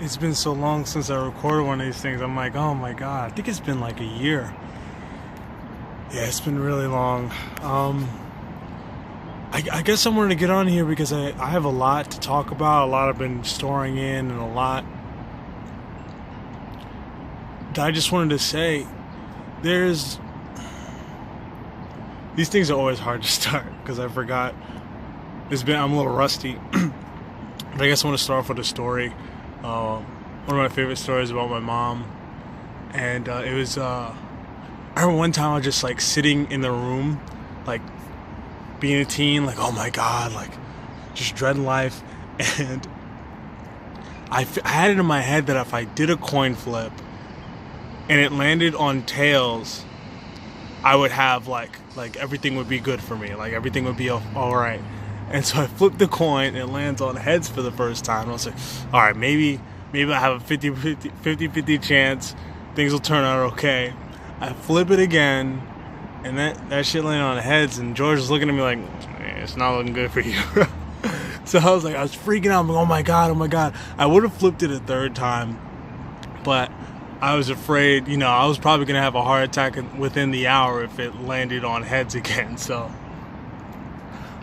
It's been so long since I recorded one of these things. I'm like, oh my god, I think it's been like a year. Yeah, it's been really long. I guess I wanted to get on here because I have a lot to talk about, a lot I've been storing in, and a lot that I just wanted to say. These things are always hard to start because I forgot. I'm a little rusty. But I guess I want to start off with a story. One of my favorite stories about my mom. And it was, I remember one time I was just like sitting in the room, like being a teen, like, oh my god, like just dreading life. And I had it in my head that if I did a coin flip and it landed on tails, I would have like everything would be good for me, like everything would be all right. And so I flipped the coin and it lands on heads for the first time. I was like, all right, maybe I have a 50-50 chance things will turn out okay. I flip it again and that shit landed on heads, and George was looking at me like, it's not looking good for you. So I was freaking out. I'm like, oh my god. I would have flipped it a third time, but I was afraid, I was probably going to have a heart attack within the hour if it landed on heads again. So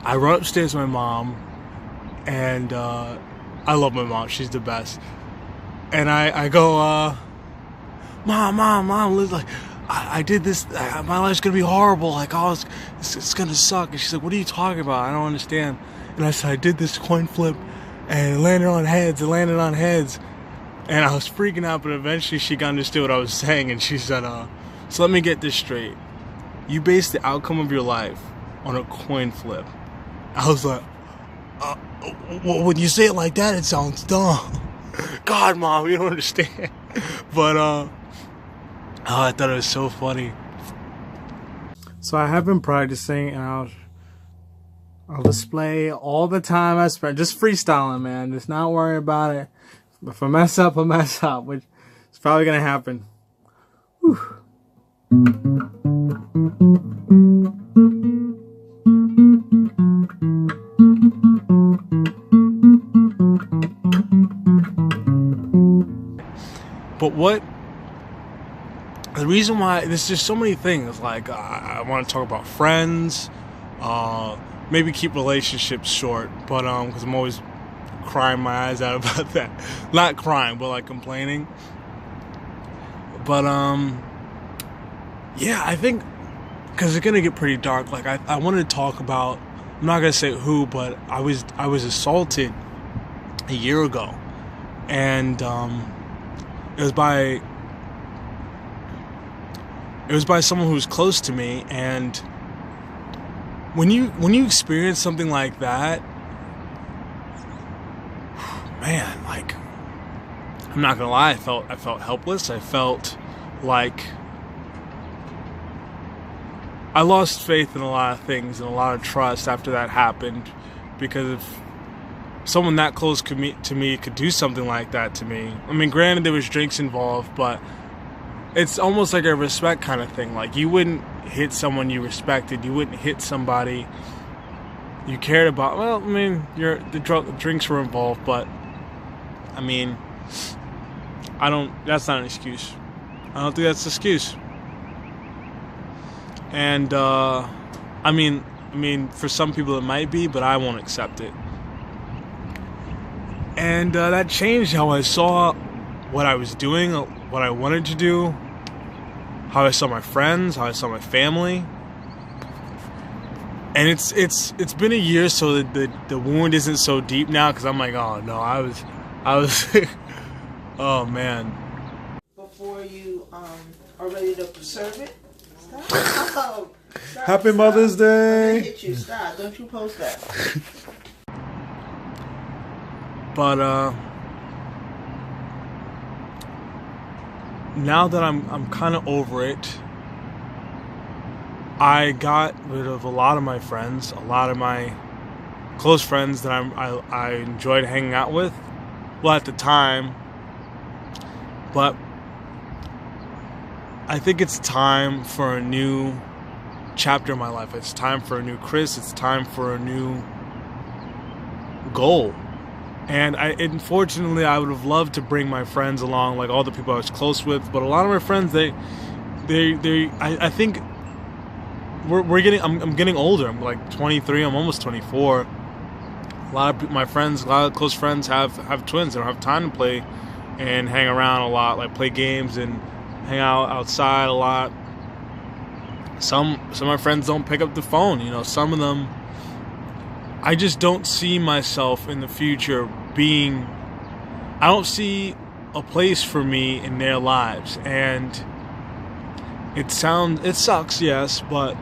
I run upstairs to my mom, and I love my mom. She's the best. And I go, Mom, like, I did this. My life's going to be horrible. Like, it's going to suck. And she's like, what are you talking about? I don't understand. And I said, I did this coin flip, and it landed on heads. And I was freaking out, but eventually she understood what I was saying, and she said, so let me get this straight. You base the outcome of your life on a coin flip. I was like, well, when you say it like that, it sounds dumb. God, Mom, you don't understand. But, I thought it was so funny. So I have been practicing, and I'll display all the time I spent just freestyling, man. Just not worrying about it. If I mess up, which is probably going to happen. Whew. But the reason why, there's just so many things, like I want to talk about friends, maybe keep relationships short, but because I'm always crying my eyes out about that. Not crying, but like complaining. But yeah, I think because it's gonna get pretty dark. Like I want to talk about, I'm not gonna say who, but I was assaulted a year ago, and it was by someone who was close to me. And when you experience something like that, man, like, I'm not gonna lie, I felt helpless. I felt like I lost faith in a lot of things and a lot of trust after that happened, because if someone that close to me could do something like that to me, I mean, granted there was drinks involved, but it's almost like a respect kind of thing. Like, you wouldn't hit someone you respected, you wouldn't hit somebody you cared about. Well, I mean, the drinks were involved, but I mean, that's not an excuse. I don't think that's an excuse. And, I mean, for some people it might be, but I won't accept it. And, that changed how I saw what I was doing, what I wanted to do, how I saw my friends, how I saw my family. And it's been a year, so the wound isn't so deep now, because I'm like, oh no, I was oh man. Before you are ready to serve it, stop. Happy Mother's Day. I'm gonna hit you. Stop. Don't you post that. But now that I'm kind of over it, I got rid of a lot of my friends, a lot of my close friends that I enjoyed hanging out with. Well, at the time, but I think it's time for a new chapter in my life. It's time for a new Chris. It's time for a new goal. And unfortunately, I would have loved to bring my friends along, like all the people I was close with. But a lot of my friends, I think I'm getting older. I'm like 23. I'm almost 24. A lot of my friends, a lot of close friends have twins. They don't have time to play and hang around a lot, like play games and hang out outside a lot. Some of my friends don't pick up the phone. You know, some of them, I just don't see myself in the future being. I don't see a place for me in their lives, and it sucks, yes, but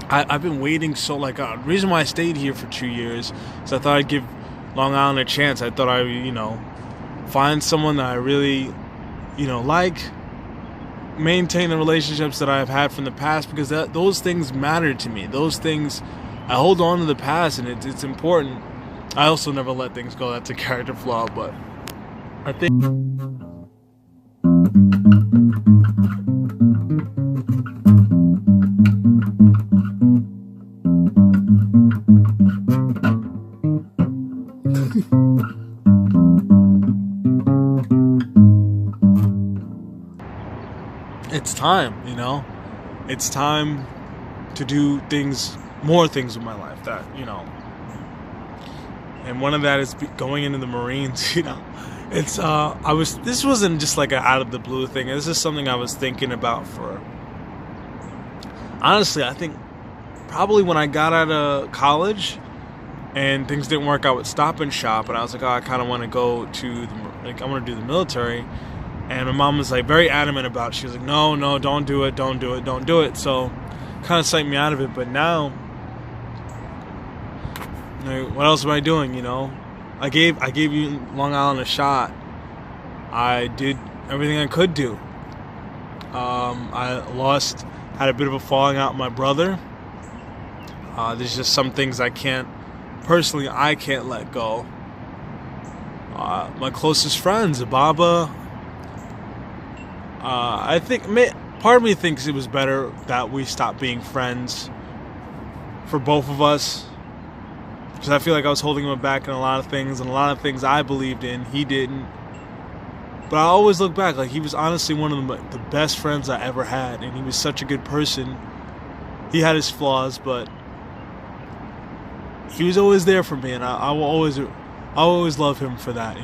I've been waiting so like the reason why I stayed here for 2 years is I thought I'd give Long Island a chance. I thought I would, find someone that I really, like, maintain the relationships that I've had from the past, because those things matter to me. Those things, I hold on to the past, and it's important. I also never let things go. That's a character flaw, but I think. It's time, it's time to do more things with my life that, and one of that is going into the Marines. This wasn't just like an out of the blue thing. This is something I was thinking about honestly, I think probably when I got out of college and things didn't work out with Stop and Shop, and I was like, I kind of want to go to I want to do the military. And my mom was like very adamant about it. She was like, no, don't do it. So kind of psyched me out of it. But now, what else am I doing, I gave you Long Island a shot. I did everything I could do. I had a bit of a falling out with my brother. There's just some things I can't let go. My closest friends, Baba. I think part of me thinks it was better that we stopped being friends for both of us, because I feel like I was holding him back in a lot of things, and a lot of things I believed in, he didn't. But I always look back, like, he was honestly one of the best friends I ever had, and he was such a good person. He had his flaws, but he was always there for me, and I'll always love him for that.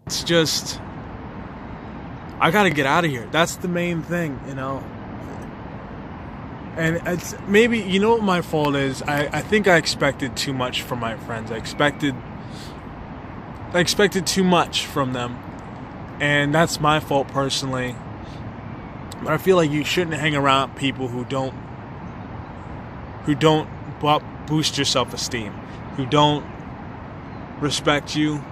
It's just, I gotta get out of here. That's the main thing, And it's maybe, what my fault is? I think I expected too much from my friends. I expected too much from them. And that's my fault personally. But I feel like you shouldn't hang around people who don't boost your self-esteem, who don't respect you.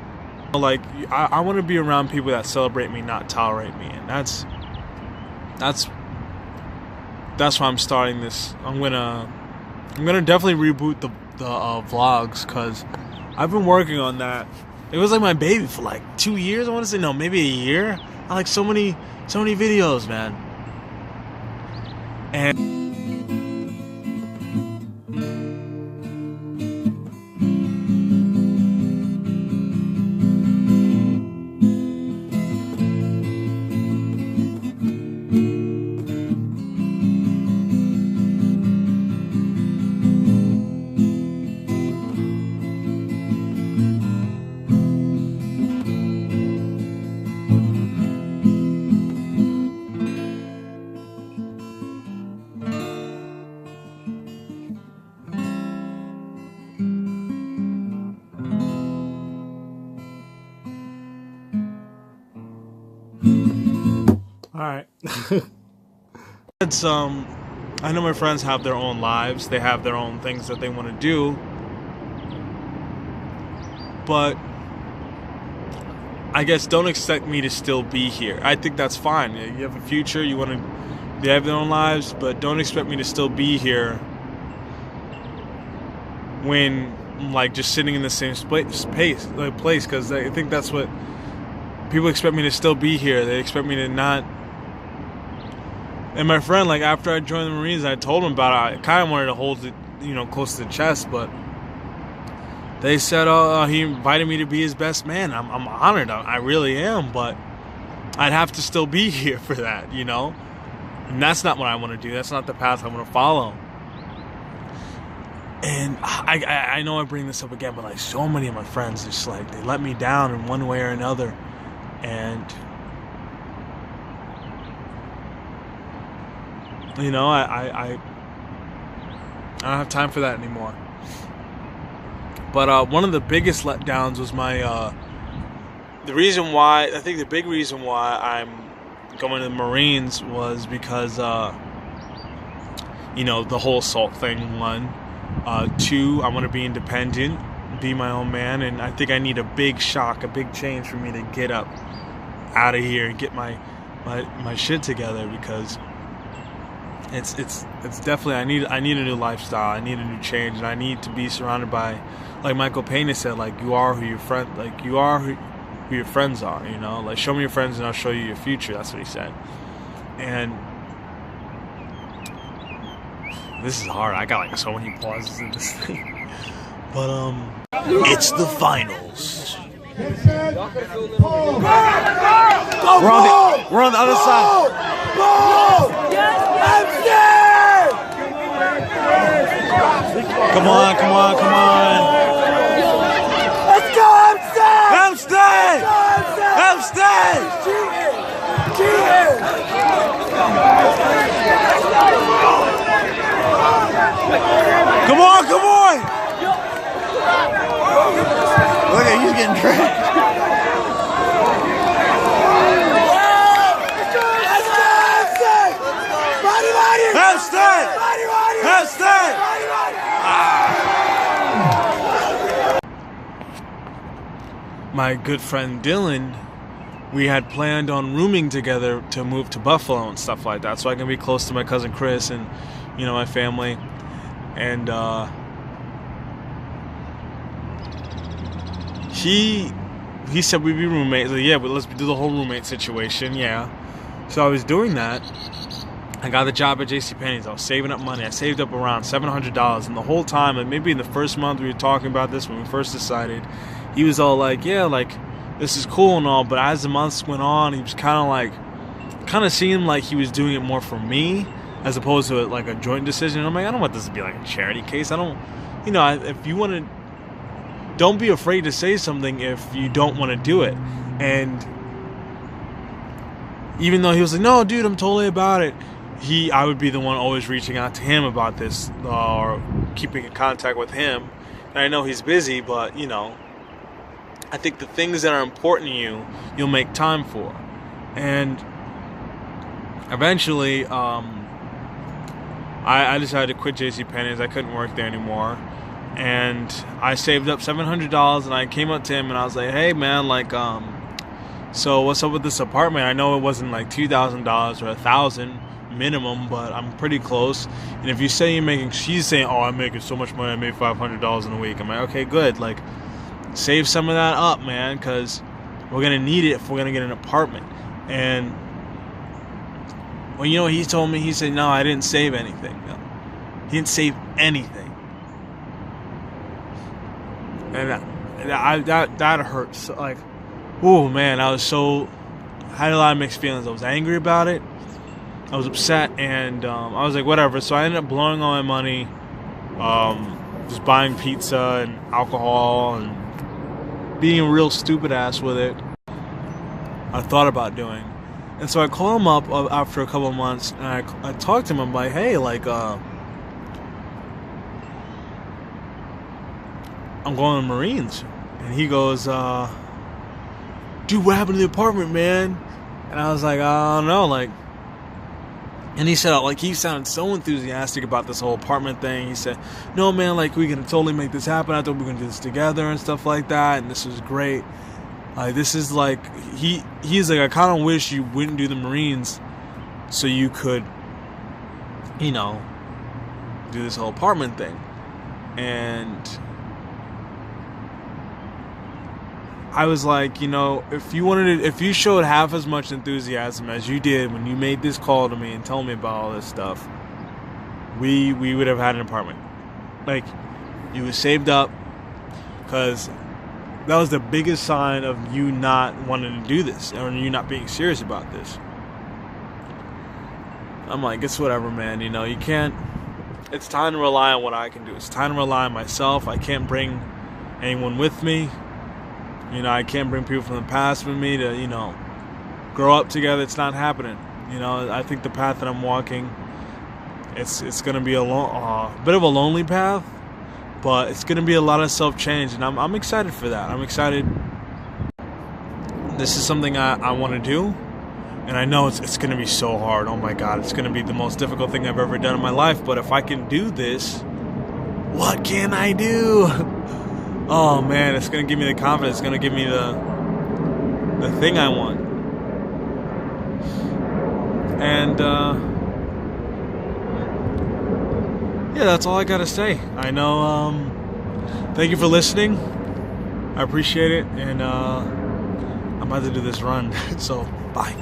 Like, I want to be around people that celebrate me, not tolerate me, and that's why I'm starting this. I'm gonna definitely reboot the vlogs, because I've been working on that. It was like my baby for like 2 years. I want to say, no, maybe a year. I like so many videos, man. And Alright. I know my friends have their own lives. They have their own things that they want to do. But I guess don't expect me to still be here. I think that's fine. You have a future. They have their own lives, but don't expect me to still be here when like just sitting in the same place, because I think that's what people expect me to still be here. They expect me to not. And my friend, like after I joined the Marines, I told him about it. I kind of wanted to hold it, close to the chest, but they said, he invited me to be his best man. I'm honored. I really am, but I'd have to still be here for that, And that's not what I want to do. That's not the path I want to follow. And I know I bring this up again, but like so many of my friends, just like they let me down in one way or another, and I don't have time for that anymore. But one of the biggest letdowns was the big reason why I'm going to the Marines was because the whole assault thing, 1. 2, I want to be independent, be my own man, and I think I need a big shock, a big change for me to get up out of here and get my shit together, because it's definitely I need a new lifestyle, I need a new change, and I need to be surrounded by, like Michael Pena said, like you are who your friends are, like show me your friends and I'll show you your future. That's what he said. And this is hard. I got like so many pauses in this thing. But it's the finals. We're on the other side. Come on. Let's go, Hempstead! Hempstead! Come on! Look at you getting dragged. Hempstead! My good friend Dylan, we had planned on rooming together to move to Buffalo and stuff like that, so I can be close to my cousin Chris and my family. And he said we'd be roommates. Like, yeah, but let's do the whole roommate situation. Yeah. So I was doing that. I got the job at JCPenney's. I was saving up money. I saved up around $700, and the whole time, and maybe in the first month we were talking about this when we first decided, he was all like, yeah, like this is cool and all, but as the months went on, he was kind of seemed like he was doing it more for me as opposed to like a joint decision. And I'm like, I don't want this to be like a charity case. I don't, if you want to, don't be afraid to say something if you don't want to do it. And even though he was like, no, dude, I'm totally about it, I would be the one always reaching out to him about this or keeping in contact with him. And I know he's busy, but I think the things that are important to you, you'll make time for. And eventually, I decided to quit JCPenney's. I couldn't work there anymore. And I saved up $700, and I came up to him and I was like, hey man, like, so what's up with this apartment? I know it wasn't like $2,000 or $1,000 minimum, but I'm pretty close. And if you say she's saying, oh, I'm making so much money, I made $500 in a week. I'm like, okay, good. Like, save some of that up, man, because we're going to need it if we're going to get an apartment. And, well, he told me, he said, no, I didn't save anything. No. He didn't save anything. And that hurts. Like, oh, man, I had a lot of mixed feelings. I was angry about it. I was upset, and I was like, whatever. So I ended up blowing all my money, just buying pizza and alcohol and being a real stupid ass with it. I thought about doing. And so I called him up after a couple of months, and I talked to him. I'm like, hey, like, I'm going to the Marines. And he goes, dude, what happened to the apartment, man? And I was like, I don't know, like. And he said, like, he sounded so enthusiastic about this whole apartment thing. He said, no, man, like, we can totally make this happen. I thought we were going to do this together and stuff like that. And this was great. This is like, he's like, I kind of wish you wouldn't do the Marines so you could, do this whole apartment thing. And I was like, you know, if you showed half as much enthusiasm as you did when you made this call to me and told me about all this stuff, we would have had an apartment. Like, you was saved up, because that was the biggest sign of you not wanting to do this, or you not being serious about this. I'm like, it's whatever, man. You know, you can't. It's time to rely on what I can do. It's time to rely on myself. I can't bring anyone with me. You know, I can't bring people from the past with me to, you know, grow up together. It's not happening. You know, I think the path that I'm walking, it's going to be a bit of a lonely path, but it's going to be a lot of self-change, and I'm excited for that. I'm excited. This is something I want to do, and I know it's going to be so hard. Oh my God, it's going to be the most difficult thing I've ever done in my life, but if I can do this, what can I do? Oh man, it's going to give me the confidence. It's going to give me the thing I want. And yeah, that's all I got to say. I know, thank you for listening. I appreciate it. And I'm about to do this run. So, bye.